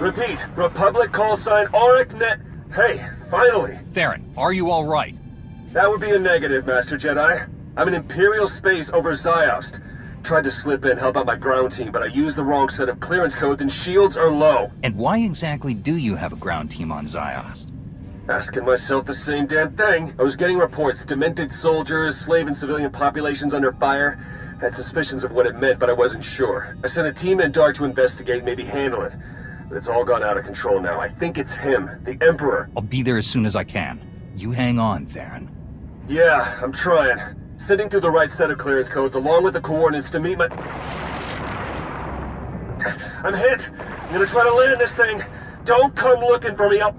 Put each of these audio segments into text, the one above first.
Repeat, Republic call sign Auric Net... Hey, finally! Theron, are you alright? That would be a negative, Master Jedi. I'm in Imperial space over Ziost. Tried to slip in, help out my ground team, but I used the wrong set of clearance codes and shields are low. And why exactly do you have a ground team on Ziost? Asking myself the same damn thing. I was getting reports, demented soldiers, slave and civilian populations under fire. Had suspicions of what it meant, but I wasn't sure. I sent a team in Dark to investigate, maybe handle it. But it's all gone out of control now. I think it's him, the Emperor. I'll be there as soon as I can. You hang on, Theron. Yeah, I'm trying. Sending through the right set of clearance codes along with the coordinates to meet my... I'm hit! I'm gonna try to land this thing! Don't come looking for me, I'll...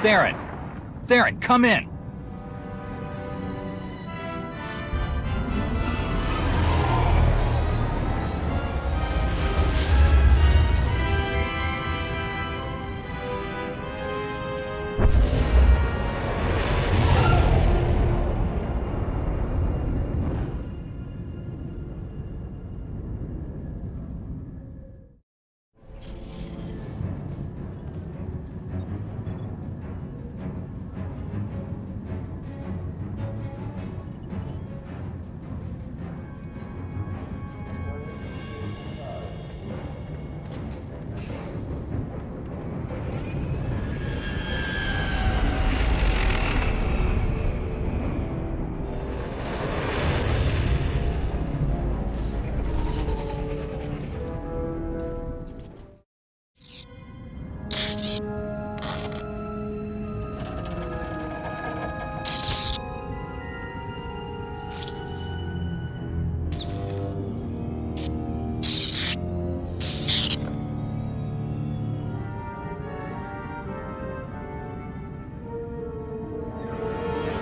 Theron! Theron, come in!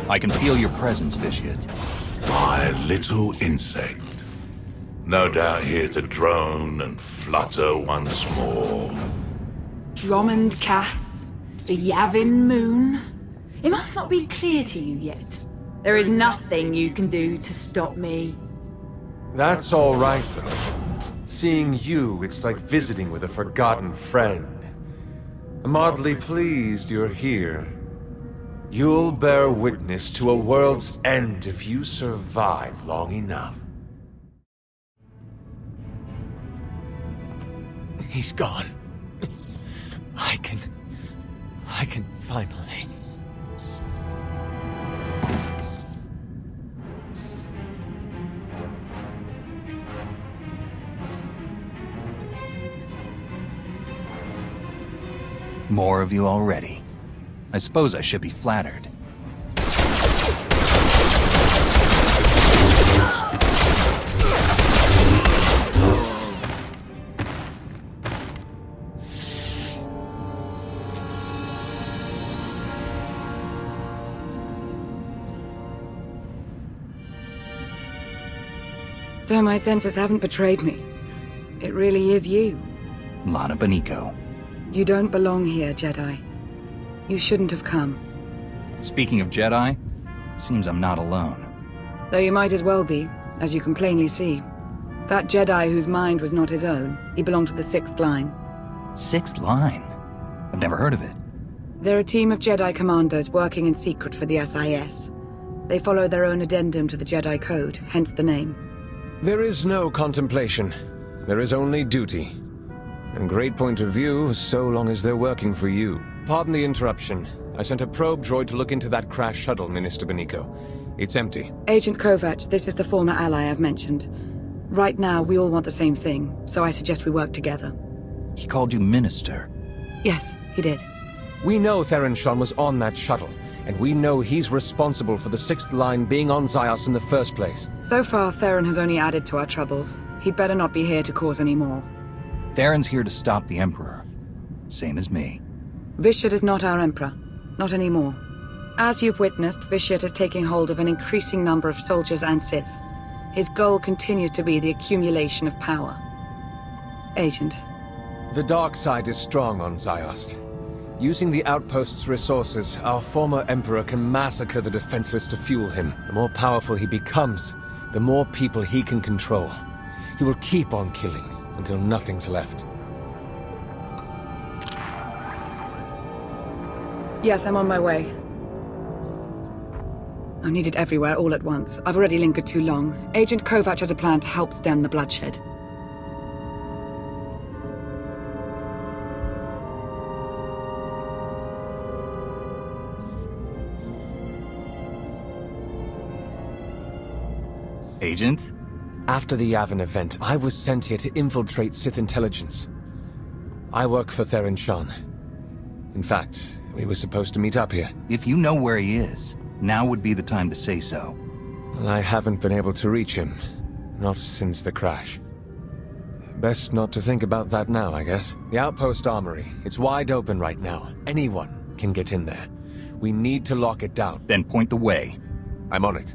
I can feel your presence, Vitiate. My little insect. No doubt here to drone and flutter once more. Drummond Cass, the Yavin moon. It must not be clear to you yet. There is nothing you can do to stop me. That's all right, though. Seeing you, it's like visiting with a forgotten friend. I'm oddly pleased you're here. You'll bear witness to a world's end if you survive long enough. He's gone. I can finally... More of you already. I suppose I should be flattered. So my senses haven't betrayed me. It really is you. Lana Beniko. You don't belong here, Jedi. You shouldn't have come. Speaking of Jedi, it seems I'm not alone. Though you might as well be, as you can plainly see. That Jedi whose mind was not his own, he belonged to the Sixth Line. Sixth Line? I've never heard of it. They're a team of Jedi commandos working in secret for the SIS. They follow their own addendum to the Jedi Code, hence the name. There is no contemplation. There is only duty. A great point of view, so long as they're working for you. Pardon the interruption. I sent a probe droid to look into that crash shuttle, Minister Beniko. It's empty. Agent Kovac, this is the former ally I've mentioned. Right now, we all want the same thing, so I suggest we work together. He called you Minister. Yes, he did. We know Theron Shan was on that shuttle, and we know he's responsible for the Sixth Line being on Ziost in the first place. So far, Theron has only added to our troubles. He'd better not be here to cause any more. Theron's here to stop the Emperor. Same as me. Vitiate is not our Emperor. Not anymore. As you've witnessed, Vitiate is taking hold of an increasing number of soldiers and Sith. His goal continues to be the accumulation of power. Agent. The dark side is strong on Ziost. Using the outpost's resources, our former Emperor can massacre the defenseless to fuel him. The more powerful he becomes, the more people he can control. He will keep on killing until nothing's left. Yes, I'm on my way. I'm needed everywhere all at once. I've already lingered too long. Agent Kovac has a plan to help stem the bloodshed. Agent? After the Yavin event, I was sent here to infiltrate Sith intelligence. I work for Theron Shan. In fact, we were supposed to meet up here. If you know where he is, now would be the time to say so. I haven't been able to reach him. Not since the crash. Best not to think about that now, I guess. The outpost armory. It's wide open right now. Anyone can get in there. We need to lock it down. Then point the way. I'm on it.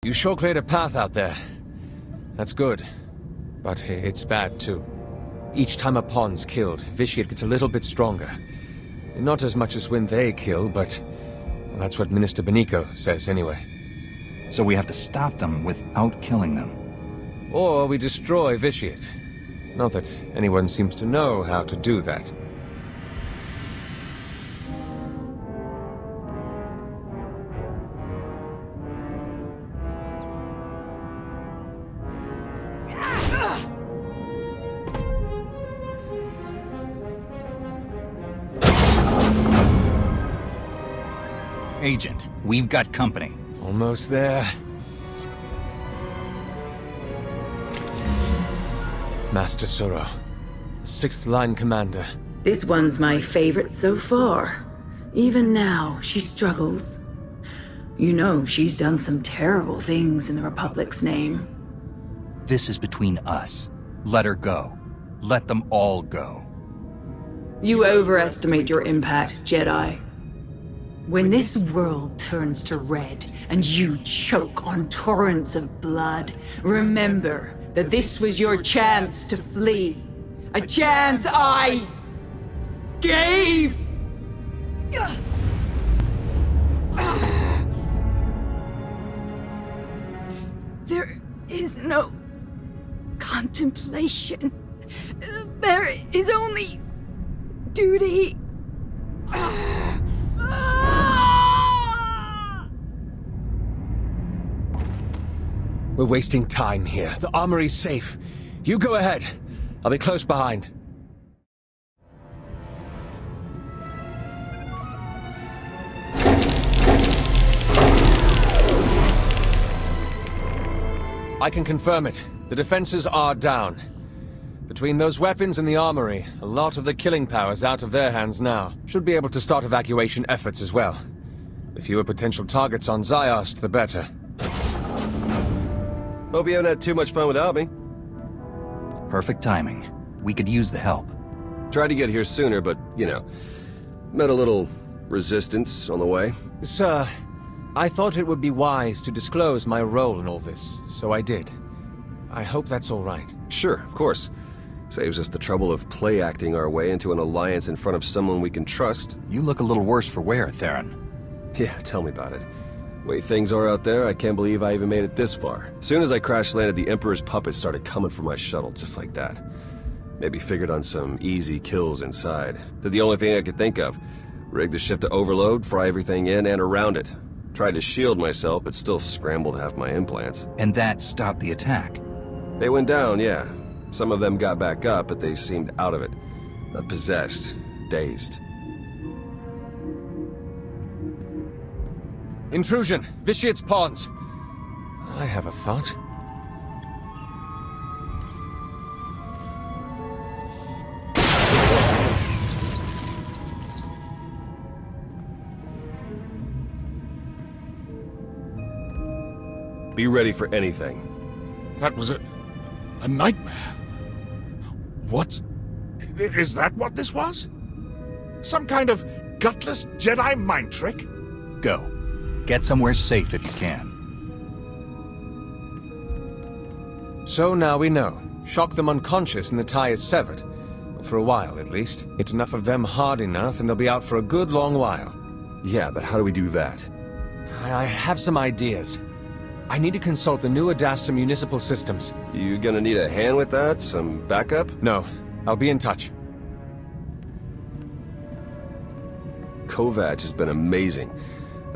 You sure cleared a path out there. That's good. But it's bad, too. Each time a pawn's killed, Vitiate gets a little bit stronger. Not as much as when they kill, but... well, that's what Minister Benico says, anyway. So we have to stop them without killing them. Or we destroy Vitiate. Not that anyone seems to know how to do that. Agent, we've got company. Almost there. Master Soro, 6th Line Commander. This one's my favorite so far. Even now, she struggles. You know, she's done some terrible things in the Republic's name. This is between us. Let her go. Let them all go. You overestimate your impact, Jedi. When this world turns to red and you choke on torrents of blood, remember that this was your chance to flee. A chance I gave! There is no contemplation. There is only duty. We're wasting time here. The armory's safe. You go ahead. I'll be close behind. I can confirm it. The defenses are down. Between those weapons and the armory, a lot of the killing power's out of their hands now. Should be able to start evacuation efforts as well. The fewer potential targets on Ziost, the better. Hope you haven't had too much fun without me. Perfect timing. We could use the help. Tried to get here sooner, but, you know, met a little resistance on the way. Sir, I thought it would be wise to disclose my role in all this, so I did. I hope that's all right. Sure, of course. Saves us the trouble of play-acting our way into an alliance in front of someone we can trust. You look a little worse for wear, Theron. Yeah, tell me about it. Way things are out there, I can't believe I even made it this far. As soon as I crash-landed, the Emperor's puppets started coming for my shuttle, just like that. Maybe figured on some easy kills inside. Did the only thing I could think of. Rig the ship to overload, fry everything in and around it. Tried to shield myself, but still scrambled half my implants. And that stopped the attack. They went down, yeah. Some of them got back up, but they seemed out of it. Not possessed, dazed. Intrusion! Vitiate's pawns! I have a thought. Be ready for anything. That was a nightmare. What? Is that what this was? Some kind of gutless Jedi mind trick? Go. Get somewhere safe if you can. So now we know. Shock them unconscious and the tie is severed. For a while, at least. Hit enough of them hard enough and they'll be out for a good long while. Yeah, but how do we do that? I have some ideas. I need to consult the new Adasta municipal systems. You gonna need a hand with that? Some backup? No, I'll be in touch. Kovac has been amazing.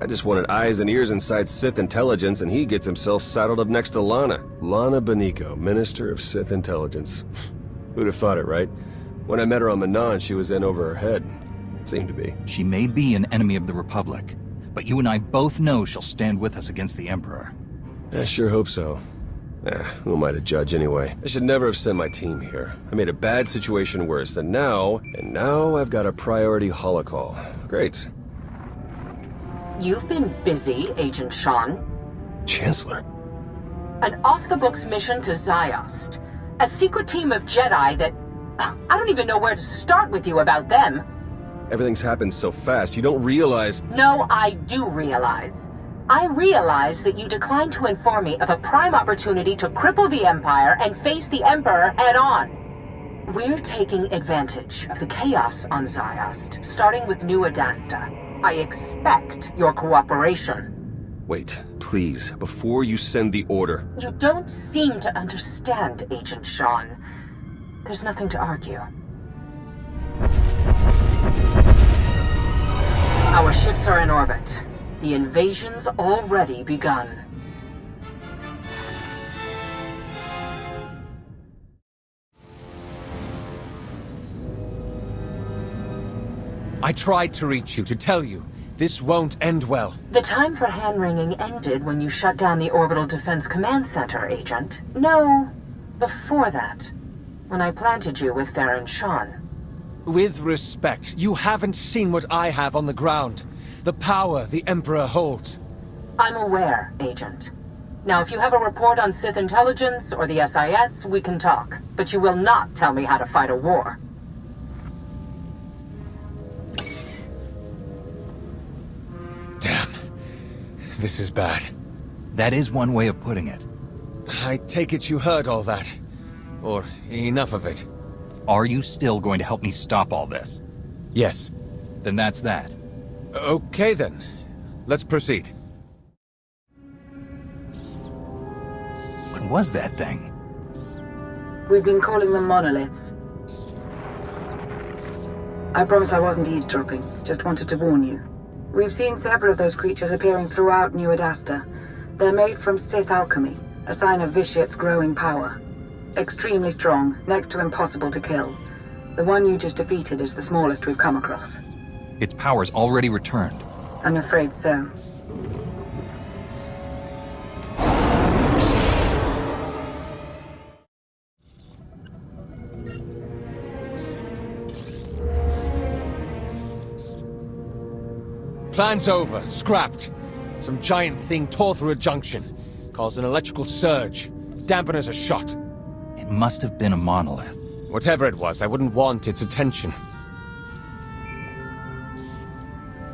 I just wanted eyes and ears inside Sith intelligence, and he gets himself saddled up next to Lana. Lana Beniko, Minister of Sith Intelligence. Who'd have thought it, right? When I met her on Manon, she was in over her head. Seemed to be. She may be an enemy of the Republic, but you and I both know she'll stand with us against the Emperor. I sure hope so. Who am I to judge anyway? I should never have sent my team here. I made a bad situation worse, and now I've got a priority holocall. Great. You've been busy, Agent Sean. Chancellor. An off-the-books mission to Ziost. A secret team of Jedi that... I don't even know where to start with you about them. Everything's happened so fast, you don't realize... No, I do realize. I realize that you declined to inform me of a prime opportunity to cripple the Empire and face the Emperor head-on. We're taking advantage of the chaos on Ziost, starting with New Adasta. I expect your cooperation. Wait, please, before you send the order. You don't seem to understand, Agent Sean. There's nothing to argue. Our ships are in orbit. The invasion's already begun. I tried to reach you to tell you, this won't end well. The time for hand-wringing ended when you shut down the Orbital Defense Command Center, Agent. No, before that. When I planted you with Theron Sean. With respect, you haven't seen what I have on the ground. The power the Emperor holds. I'm aware, Agent. Now, if you have a report on Sith intelligence or the SIS, we can talk. But you will not tell me how to fight a war. Damn. This is bad. That is one way of putting it. I take it you heard all that. Or enough of it. Are you still going to help me stop all this? Yes. Then that's that. Okay then. Let's proceed. What was that thing? We've been calling them monoliths. I promise I wasn't eavesdropping, just wanted to warn you. We've seen several of those creatures appearing throughout New Adasta. They're made from Sith alchemy, a sign of Vitiate's growing power. Extremely strong, next to impossible to kill. The one you just defeated is the smallest we've come across. Its power's already returned. I'm afraid so. Plan's over. Scrapped. Some giant thing tore through a junction. Caused an electrical surge. Dampeners are shot. It must have been a monolith. Whatever it was, I wouldn't want its attention.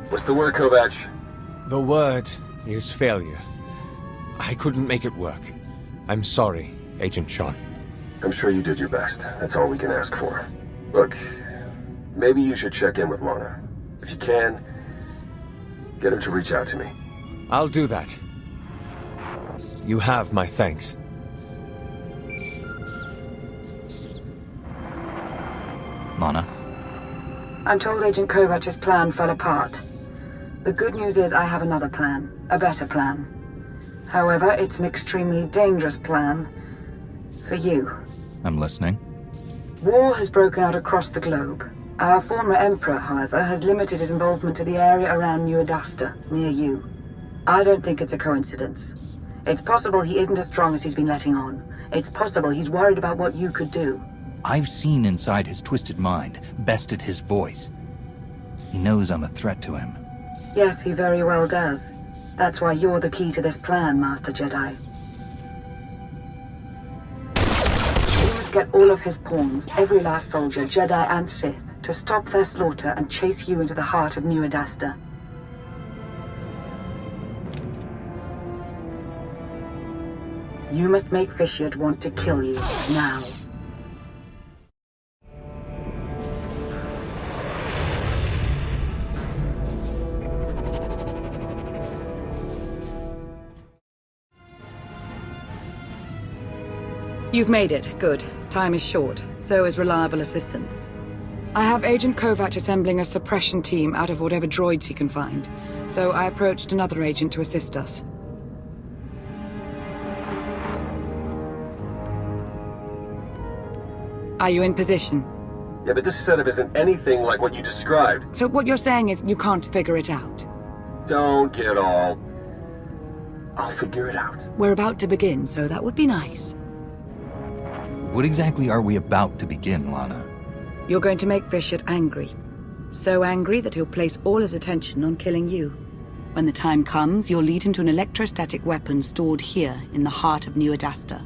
What's the word, Kovac? The word is failure. I couldn't make it work. I'm sorry, Agent Sean. I'm sure you did your best. That's all we can ask for. Look, maybe you should check in with Lana. If you can, get her to reach out to me. I'll do that. You have my thanks. Lana? I'm told Agent Kovac's plan fell apart. The good news is I have another plan, a better plan. However, it's an extremely dangerous plan for you. I'm listening. War has broken out across the globe. Our former Emperor, however, has limited his involvement to the area around New Adasta, near you. I don't think it's a coincidence. It's possible he isn't as strong as he's been letting on. It's possible he's worried about what you could do. I've seen inside his twisted mind, bested his voice. He knows I'm a threat to him. Yes, he very well does. That's why you're the key to this plan, Master Jedi. You must get all of his pawns, every last soldier, Jedi and Sith, to stop their slaughter and chase you into the heart of New Adasta. You must make Vitiate want to kill you, now. You've made it. Good. Time is short. So is reliable assistance. I have Agent Kovac assembling a suppression team out of whatever droids he can find, so I approached another agent to assist us. Are you in position? Yeah, but this setup isn't anything like what you described. So what you're saying is you can't figure it out? Don't get all... I'll figure it out. We're about to begin, so that would be nice. What exactly are we about to begin, Lana? You're going to make Vishit angry. So angry that he'll place all his attention on killing you. When the time comes, you'll lead him to an electrostatic weapon stored here in the heart of New Adasta.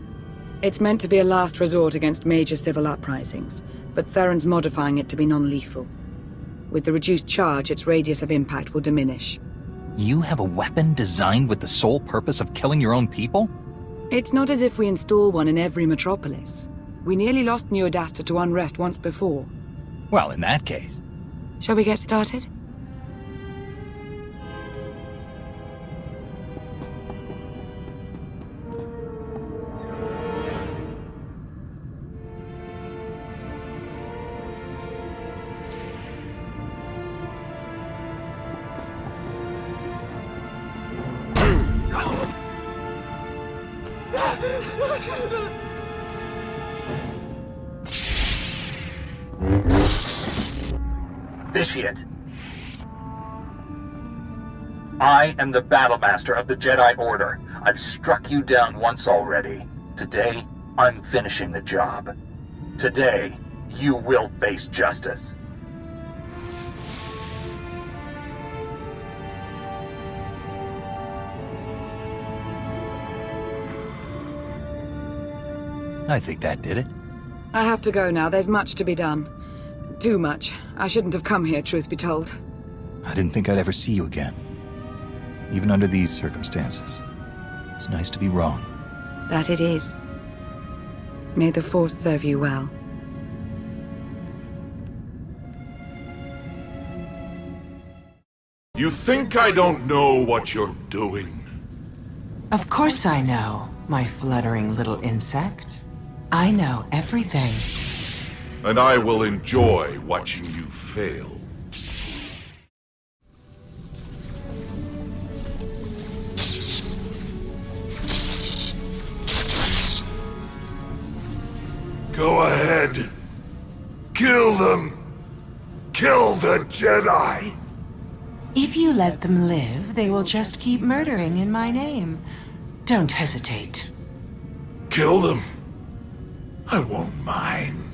It's meant to be a last resort against major civil uprisings, but Theron's modifying it to be non-lethal. With the reduced charge, its radius of impact will diminish. You have a weapon designed with the sole purpose of killing your own people? It's not as if we install one in every metropolis. We nearly lost New Adasta to unrest once before. Well, in that case... Shall we get started? Vitiate. I am the Battlemaster of the Jedi Order. I've struck you down once already. Today, I'm finishing the job. Today, you will face justice. I think that did it. I have to go now. There's much to be done. Too much. I shouldn't have come here, truth be told. I didn't think I'd ever see you again. Even under these circumstances. It's nice to be wrong. That it is. May the Force serve you well. You think I don't know what you're doing? Of course I know, my fluttering little insect. I know everything. And I will enjoy watching you fail. Go ahead. Kill them. Kill the Jedi. If you let them live, they will just keep murdering in my name. Don't hesitate. Kill them. I won't mind.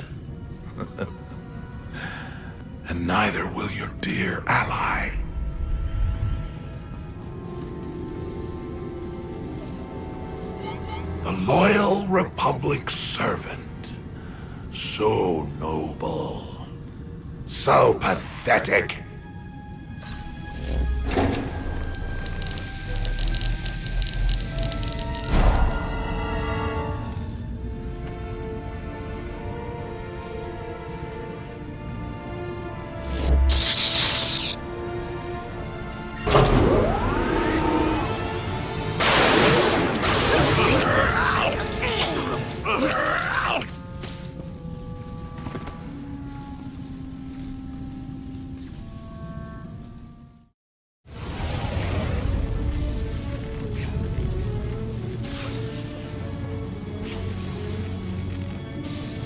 And neither will your dear ally. The loyal Republic servant. So noble. So pathetic.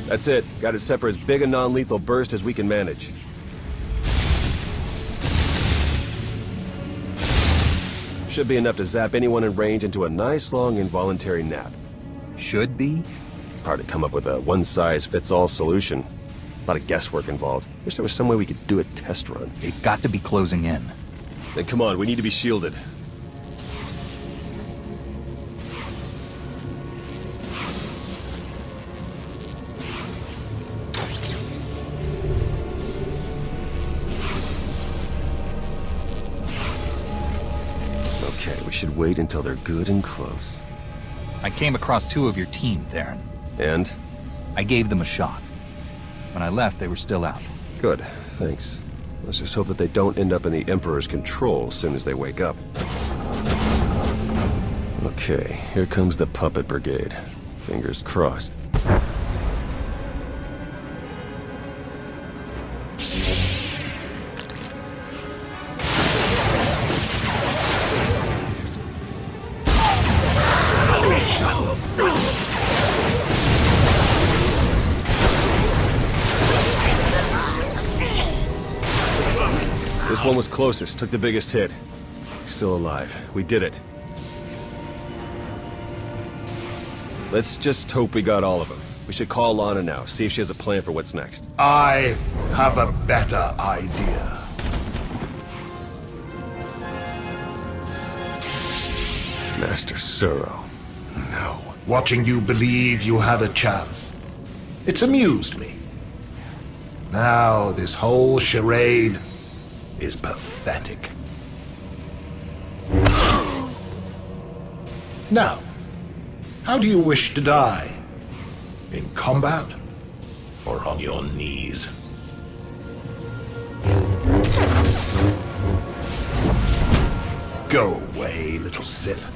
That's it. Got it set for as big a non-lethal burst as we can manage. Should be enough to zap anyone in range into a nice long involuntary nap. Should be? Hard to come up with a one-size-fits-all solution. A lot of guesswork involved. Wish there was some way we could do a test run. They've got to be closing in. Then come on, we need to be shielded. Okay, we should wait until they're good and close. I came across 2 of your team, Theron. And? I gave them a shot. When I left, they were still out. Good, thanks. Let's just hope that they don't end up in the Emperor's control as soon as they wake up. Okay, here comes the Puppet Brigade. Fingers crossed. This one was closest, took the biggest hit. Still alive. We did it. Let's just hope we got all of them. We should call Lana now, see if she has a plan for what's next. I have a better idea. Master Suro. No. Watching you believe you had a chance. It's amused me. Now this whole charade is pathetic. Now, how do you wish to die? In combat? Or on your knees? Go away, little Sith.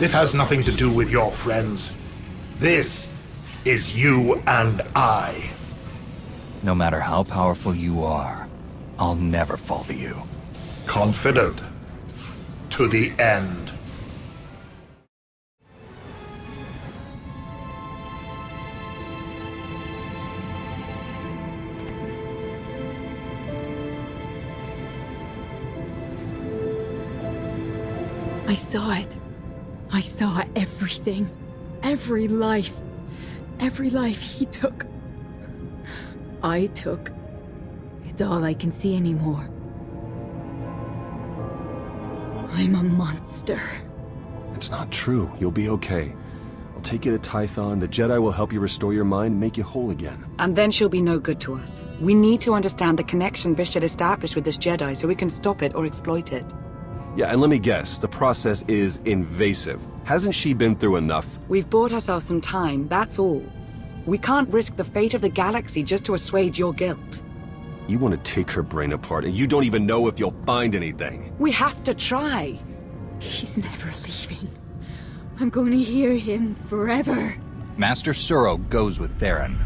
This has nothing to do with your friends. This is you and I. No matter how powerful you are, I'll never fall to you. Confident. To the end. I saw it. I saw everything. Every life. Every life he took. I took. It's all I can see anymore. I'm a monster. It's not true. You'll be okay. I'll take you to Tython. The Jedi will help you restore your mind and make you whole again. And then she'll be no good to us. We need to understand the connection Bishop established with this Jedi so we can stop it or exploit it. Yeah, and let me guess, the process is invasive. Hasn't she been through enough? We've bought ourselves some time, that's all. We can't risk the fate of the galaxy just to assuage your guilt. You want to take her brain apart, and you don't even know if you'll find anything. We have to try. He's never leaving. I'm going to hear him forever. Master Suro goes with Theron.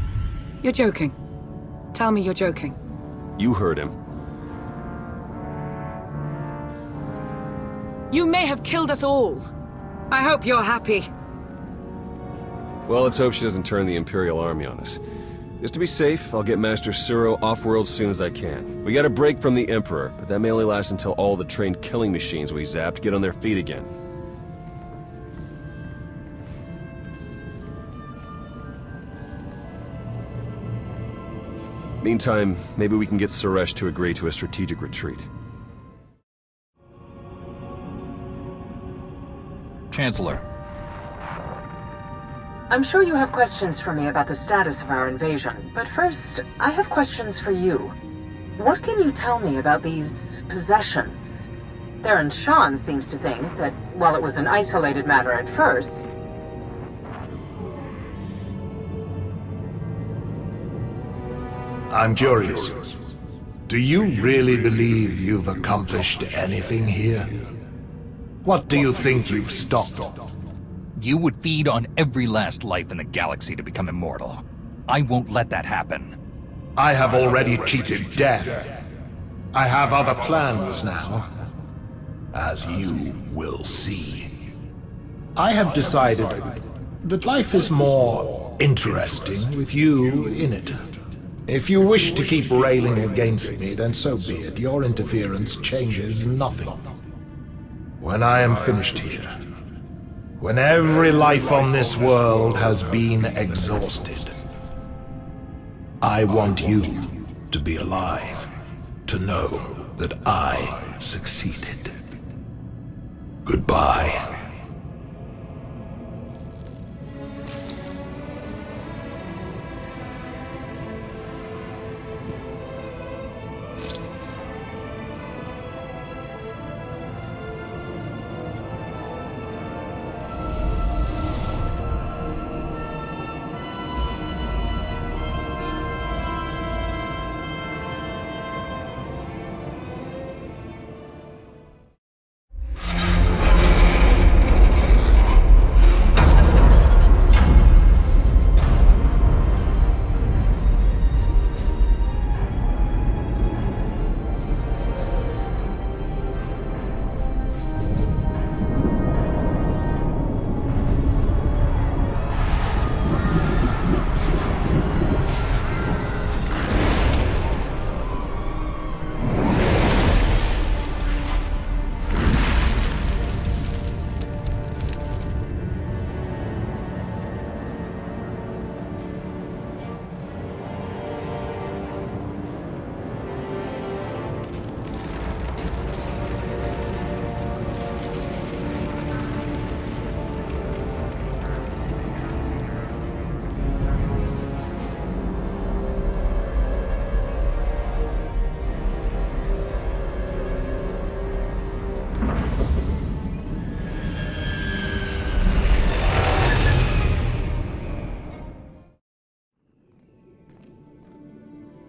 You're joking. Tell me you're joking. You heard him. You may have killed us all. I hope you're happy. Well, let's hope she doesn't turn the Imperial army on us. Just to be safe, I'll get Master Suro off-world as soon as I can. We got a break from the Emperor, but that may only last until all the trained killing machines we zapped get on their feet again. Meantime, maybe we can get Suresh to agree to a strategic retreat. Chancellor. I'm sure you have questions for me about the status of our invasion, but first, I have questions for you. What can you tell me about these possessions? Theron Shan seems to think that, while it was an isolated matter at first, I'm curious. Do you really believe you've accomplished anything here? What do you think you've stopped? You would feed on every last life in the galaxy to become immortal. I won't let that happen. I have already cheated death. I have other plans now, as you will see. I have decided that life is more interesting with you in it. If you wish to keep railing against me, then so be it. Your interference changes nothing. When I am finished here, when every life on this world has been exhausted, I want you to be alive, to know that I succeeded. Goodbye.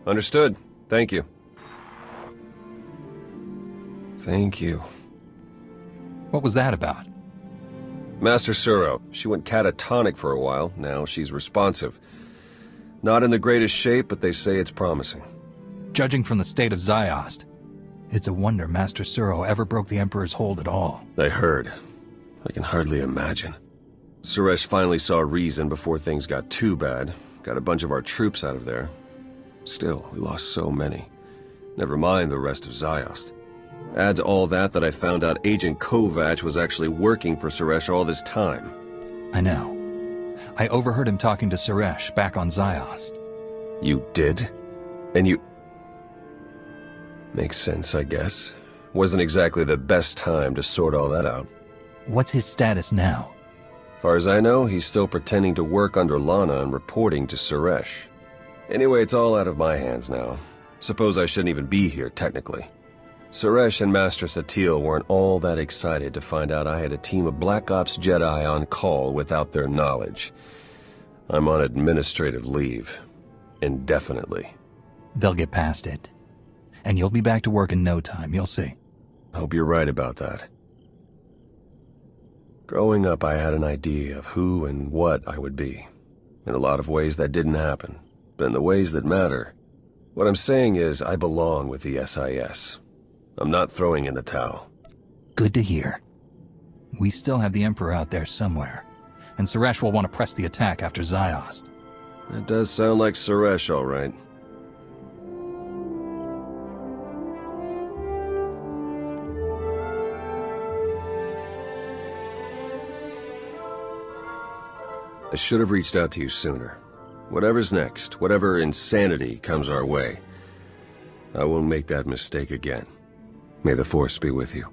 Understood. Thank you. Thank you. What was that about? Master Suro. She went catatonic for a while. Now she's responsive. Not in the greatest shape, but they say it's promising. Judging from the state of Ziost, it's a wonder Master Suro ever broke the Emperor's hold at all. I heard. I can hardly imagine. Suresh finally saw reason before things got too bad. Got a bunch of our troops out of there. Still, we lost so many. Never mind the rest of Ziost. Add to all that I found out Agent Kovac was actually working for Suresh all this time. I know. I overheard him talking to Suresh back on Ziost. You did? And you... Makes sense, I guess. Wasn't exactly the best time to sort all that out. What's his status now? Far as I know, he's still pretending to work under Lana and reporting to Suresh. Anyway, it's all out of my hands now. Suppose I shouldn't even be here, technically. Suresh and Master Satil weren't all that excited to find out I had a team of Black Ops Jedi on call without their knowledge. I'm on administrative leave. Indefinitely. They'll get past it. And you'll be back to work in no time, you'll see. Hope you're right about that. Growing up, I had an idea of who and what I would be. In a lot of ways, that didn't happen. But in the ways that matter, what I'm saying is I belong with the SIS. I'm not throwing in the towel. Good to hear. We still have the Emperor out there somewhere, and Suresh will want to press the attack after Ziost. That does sound like Suresh, all right. I should have reached out to you sooner. Whatever's next, whatever insanity comes our way, I won't make that mistake again. May the Force be with you.